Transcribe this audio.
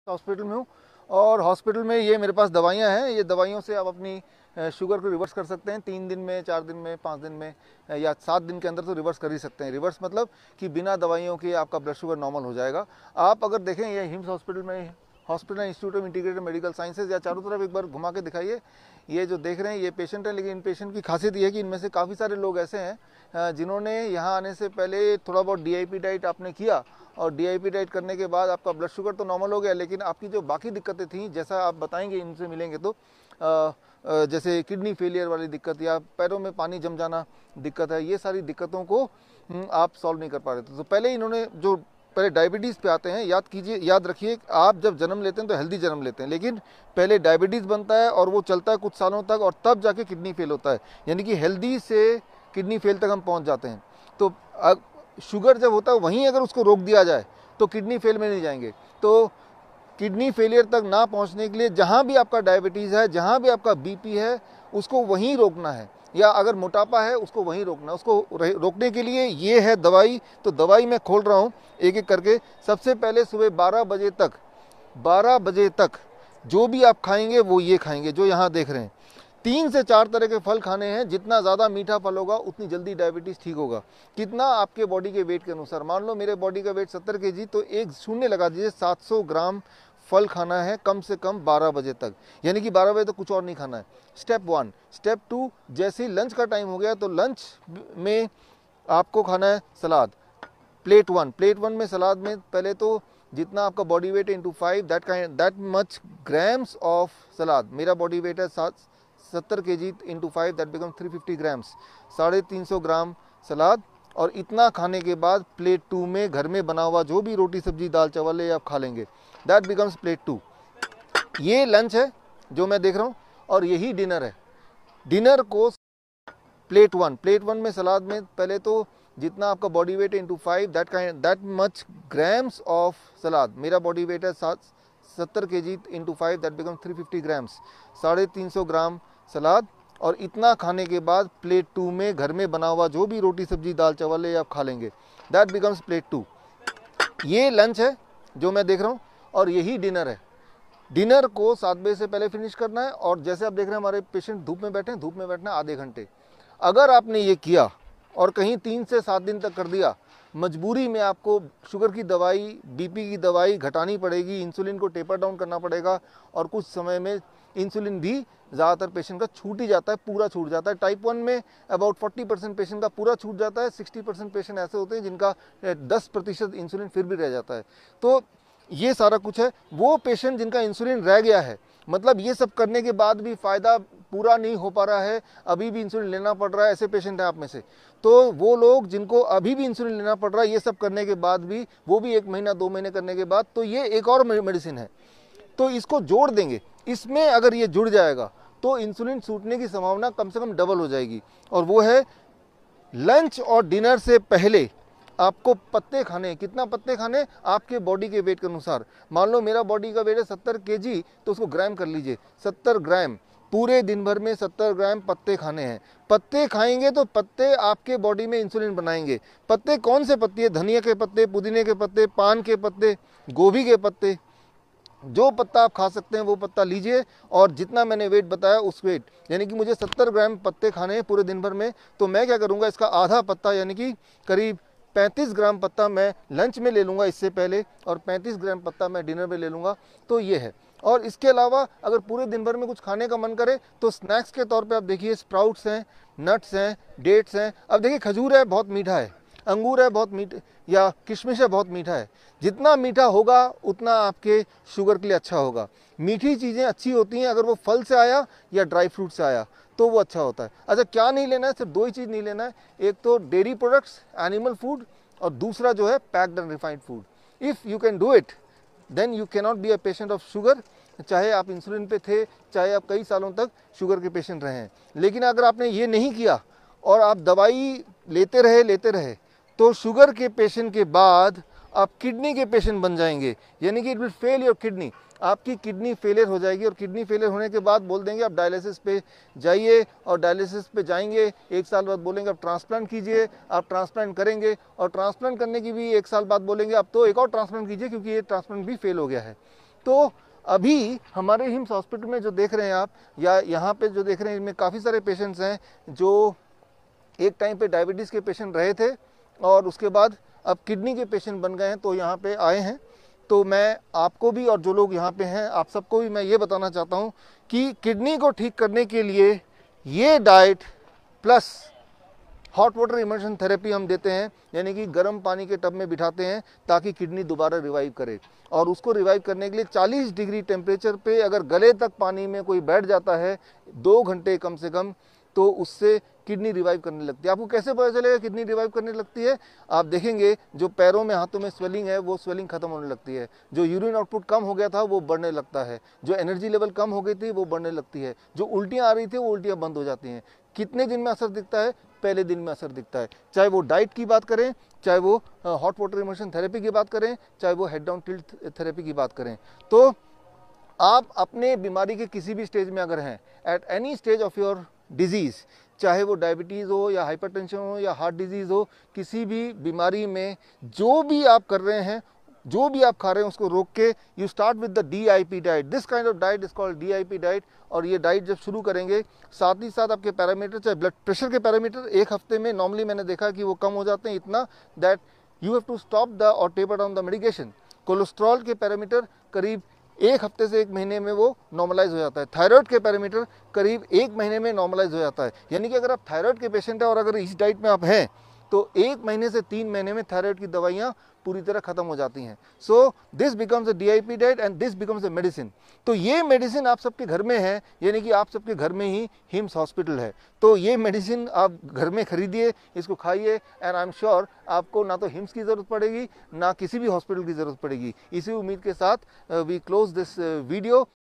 Hospital में हूँ और हॉस्पिटल में ये मेरे पास दवाइयाँ हैं। ये दवाइयों से आप अपनी शुगर को रिवर्स कर सकते हैं 3 दिन में, 4 दिन में, 5 दिन में या 7 दिन के अंदर तो रिवर्स कर ही सकते हैं। रिवर्स मतलब कि बिना दवाइयों के आपका ब्लड शुगर नॉर्मल हो जाएगा। आप अगर देखें ये हिम्स हॉस्पिटल में, hospital institute of integrated medical sciences, या चारों तरफ एक बार घुमा के दिखाइए। ये जो देख रहे हैं ये पेशेंट है, लेकिन इन पेशेंट की खासियत ये है कि इनमें से काफ़ी सारे लोग ऐसे हैं जिन्होंने यहाँ आने से पहले थोड़ा बहुत डीआईपी डाइट आपने किया, और डीआईपी डाइट करने के बाद आपका ब्लड शुगर तो नॉर्मल हो गया, लेकिन आपकी जो बाकी दिक्कतें थी, जैसा आप बताएंगे इनसे मिलेंगे तो जैसे किडनी फेलियर वाली दिक्कत या पैरों में पानी जम जाना दिक्कत है, ये सारी दिक्कतों को आप सॉल्व नहीं कर पा रहे थे। तो पहले इन्होंने जो पहले डायबिटीज़ पे आते हैं, याद कीजिए, याद रखिए, आप जब जन्म लेते हैं तो हेल्दी जन्म लेते हैं, लेकिन पहले डायबिटीज़ बनता है और वो चलता है कुछ सालों तक, और तब जाके किडनी फेल होता है। यानी कि हेल्दी से किडनी फेल तक हम पहुंच जाते हैं। तो शुगर जब होता है वहीं अगर उसको रोक दिया जाए तो किडनी फेल में नहीं जाएंगे। तो किडनी फेलियर तक ना पहुंचने के लिए जहां भी आपका डायबिटीज़ है, जहां भी आपका बीपी है, उसको वहीं रोकना है, या अगर मोटापा है उसको वहीं रोकना है। उसको रोकने के लिए ये है दवाई। तो दवाई मैं खोल रहा हूँ एक एक करके। सबसे पहले सुबह 12 बजे तक जो भी आप खाएंगे वो ये खाएंगे जो यहाँ देख रहे हैं। 3 से 4 तरह के फल खाने हैं। जितना ज़्यादा मीठा फल होगा उतनी जल्दी डायबिटीज़ ठीक होगा। कितना? आपके बॉडी के वेट के अनुसार। मान लो मेरे बॉडी का वेट 70 kg, तो एक शून्य लगा दीजिए, 700 ग्राम फल खाना है कम से कम 12 बजे तक। यानी कि 12 बजे तक कुछ और नहीं खाना है। स्टेप 1। स्टेप 2, जैसे ही लंच का टाइम हो गया तो लंच में आपको खाना है सलाद। प्लेट 1 में सलाद में पहले तो जितना आपका बॉडी वेट है into 5, that much grams of salad. मेरा बॉडी वेट है 70 kg into 5, that become 350 grams, 350 gram salad. और इतना खाने के बाद प्लेट 2 में घर में बना हुआ जो भी रोटी सब्जी दाल चावल है आप खा लेंगे, दैट बिकम्स प्लेट 2। ये लंच है जो मैं देख रहा हूँ, और यही डिनर है। डिनर को प्लेट 1 में सलाद में पहले तो जितना आपका बॉडी वेट है into 5, that much grams of salad. मेरा बॉडी वेट है 70 kg into 5, that become 350 grams, 350 gram salad. और इतना खाने के बाद प्लेट 2 में घर में बना हुआ जो भी रोटी सब्जी दाल चावल है आप खा लेंगे, दैट बिकम्स प्लेट 2। ये लंच है जो मैं देख रहा हूँ, और यही डिनर है। डिनर को 7 बजे से पहले फिनिश करना है। और जैसे आप देख रहे हैं हमारे पेशेंट धूप में बैठे हैं, धूप में बैठना है आधे घंटे। अगर आपने ये किया और कहीं 3 से 7 दिन तक कर दिया, मजबूरी में आपको शुगर की दवाई, बीपी की दवाई घटानी पड़ेगी, इंसुलिन को टेपर डाउन करना पड़ेगा, और कुछ समय में इंसुलिन भी ज़्यादातर पेशेंट का छूट ही जाता है, पूरा छूट जाता है। टाइप 1 में अबाउट 40% पेशेंट का पूरा छूट जाता है। 60% पेशेंट ऐसे होते हैं जिनका 10% इंसुलिन फिर भी रह जाता है। तो ये सारा कुछ है। वो पेशेंट जिनका इंसुलिन रह गया है, मतलब ये सब करने के बाद भी फ़ायदा पूरा नहीं हो पा रहा है, अभी भी इंसुलिन लेना पड़ रहा है, ऐसे पेशेंट हैं आप में से, तो वो लोग जिनको अभी भी इंसुलिन लेना पड़ रहा है ये सब करने के बाद भी, वो भी 1 महीना 2 महीने करने के बाद, तो ये एक और मेडिसिन है। तो इसको जोड़ देंगे। इसमें अगर ये जुड़ जाएगा तो इंसुलिन छूटने की संभावना कम से कम डबल हो जाएगी। और वो है लंच और डिनर से पहले आपको पत्ते खाने। कितना पत्ते खाने? आपके बॉडी के वेट के अनुसार। मान लो मेरा बॉडी का वेट है 70 kg, तो उसको ग्राम कर लीजिए, 70 ग्राम। पूरे दिन भर में 70 ग्राम पत्ते खाने हैं। पत्ते खाएंगे तो पत्ते आपके बॉडी में इंसुलिन बनाएंगे। पत्ते कौन से पत्ते? धनिया के पत्ते, पुदीने के पत्ते, पान के पत्ते, गोभी के पत्ते, जो पत्ता आप खा सकते हैं वो पत्ता लीजिए। और जितना मैंने वेट बताया उस वेट, यानी कि मुझे 70 ग्राम पत्ते खाने हैं पूरे दिन भर में, तो मैं क्या करूंगा, इसका आधा पत्ता यानी कि करीब 35 ग्राम पत्ता मैं लंच में ले लूँगा इससे पहले, और 35 ग्राम पत्ता मैं डिनर में ले लूँगा। तो ये है। और इसके अलावा अगर पूरे दिन भर में कुछ खाने का मन करे तो स्नैक्स के तौर पे आप देखिए, स्प्राउट्स हैं, नट्स हैं, डेट्स हैं। अब देखिए खजूर है, बहुत मीठा है, अंगूर है बहुत मीठा, या किशमिश है बहुत मीठा है। जितना मीठा होगा उतना आपके शुगर के लिए अच्छा होगा। मीठी चीज़ें अच्छी होती हैं अगर वो फल से आया या ड्राई फ्रूट से आया तो वो अच्छा होता है। अच्छा, क्या नहीं लेना है? सिर्फ 2 ही चीज़ नहीं लेना है। एक तो डेयरी प्रोडक्ट्स, एनिमल फूड, और दूसरा जो है packed and refined food. If you can do it then you can not be a patient of sugar. चाहे आप इंसुलिन पे थे, चाहे आप कई सालों तक शुगर के पेशेंट रहे हैं। लेकिन अगर आपने ये नहीं किया और आप दवाई लेते रहे तो शुगर के पेशेंट के बाद आप किडनी के पेशेंट बन जाएंगे। यानी कि it will fail your kidney. आपकी किडनी फेलियर हो जाएगी, और किडनी फेलियर होने के बाद बोल देंगे आप डायलिसिस पे जाइए, और डायलिसिस पे जाएंगे 1 साल बाद बोलेंगे आप ट्रांसप्लांट कीजिए, आप ट्रांसप्लांट करेंगे, और ट्रांसप्लांट करने की भी 1 साल बाद बोलेंगे आप तो एक और ट्रांसप्लांट कीजिए क्योंकि ये ट्रांसप्लांट भी फेल हो गया है। तो अभी हमारे हिम्स हॉस्पिटल में जो देख रहे हैं आप, या यहाँ पे जो देख रहे हैं, इनमें काफ़ी सारे पेशेंट्स हैं जो एक टाइम पे डायबिटीज़ के पेशेंट रहे थे और उसके बाद अब किडनी के पेशेंट बन गए हैं, तो यहाँ पे आए हैं। तो मैं आपको भी और जो लोग यहाँ पे हैं आप सबको भी मैं ये बताना चाहता हूँ कि किडनी को ठीक करने के लिए ये diet plus hot water immersion therapy हम देते हैं, यानी कि गर्म पानी के टब में बिठाते हैं ताकि किडनी दोबारा रिवाइव करे। और उसको रिवाइव करने के लिए 40 डिग्री टेम्परेचर पे अगर गले तक पानी में कोई बैठ जाता है 2 घंटे कम से कम, तो उससे किडनी रिवाइव करने लगती है। आपको कैसे पता चलेगा किडनी रिवाइव करने लगती है? आप देखेंगे जो पैरों में हाथों में स्वेलिंग है वो स्वेलिंग खत्म होने लगती है, जो यूरिन आउटपुट कम हो गया था वो बढ़ने लगता है, जो एनर्जी लेवल कम हो गई थी वो बढ़ने लगती है, जो उल्टियाँ आ रही थी वो उल्टियाँ बंद हो जाती हैं। कितने दिन में असर दिखता है? पहले दिन में असर दिखता है। चाहे वो डाइट की बात करें, चाहे वो हॉट वाटर इमर्शन थेरेपी की बात करें, चाहे वो हेड डाउन टिल्ट थेरेपी की बात करें। तो आप अपने बीमारी के किसी भी स्टेज में अगर हैं, at any stage of your disease, चाहे वो डायबिटीज़ हो या हाइपरटेंशन हो या हार्ट डिजीज़ हो, किसी भी बीमारी में जो भी आप कर रहे हैं, जो भी आप खा रहे हैं उसको रोक के you start with the DIP diet. This kind of diet is called DIP diet. और ये डाइट जब शुरू करेंगे, साथ ही साथ आपके पैरामीटर, चाहे ब्लड प्रेशर के पैरामीटर एक हफ्ते में नॉर्मली मैंने देखा कि वो कम हो जाते हैं, इतना that you have to stop the और taper down the medication. Cholesterol के पैरामीटर करीब एक हफ्ते से 1 महीने में वो नॉर्मलाइज हो जाता है। थायराइड के पैरामीटर करीब 1 महीने में नॉर्मलाइज हो जाता है। यानी कि अगर आप थायराइड के पेशेंट हैं और अगर इस डाइट में आप हैं तो 1 महीने से 3 महीने में थायराइड की दवाइयाँ पूरी तरह खत्म हो जाती हैं। So this becomes a DIP diet and this becomes a medicine. तो ये मेडिसिन आप सबके घर में है, यानी कि आप सबके घर में ही हिम्स हॉस्पिटल है। तो ये मेडिसिन आप घर में खरीदिए, इसको खाइए, एंड आई एम श्योर आपको ना तो हिम्स की ज़रूरत पड़ेगी ना किसी भी हॉस्पिटल की ज़रूरत पड़ेगी। इसी उम्मीद के साथ वी क्लोज दिस वीडियो।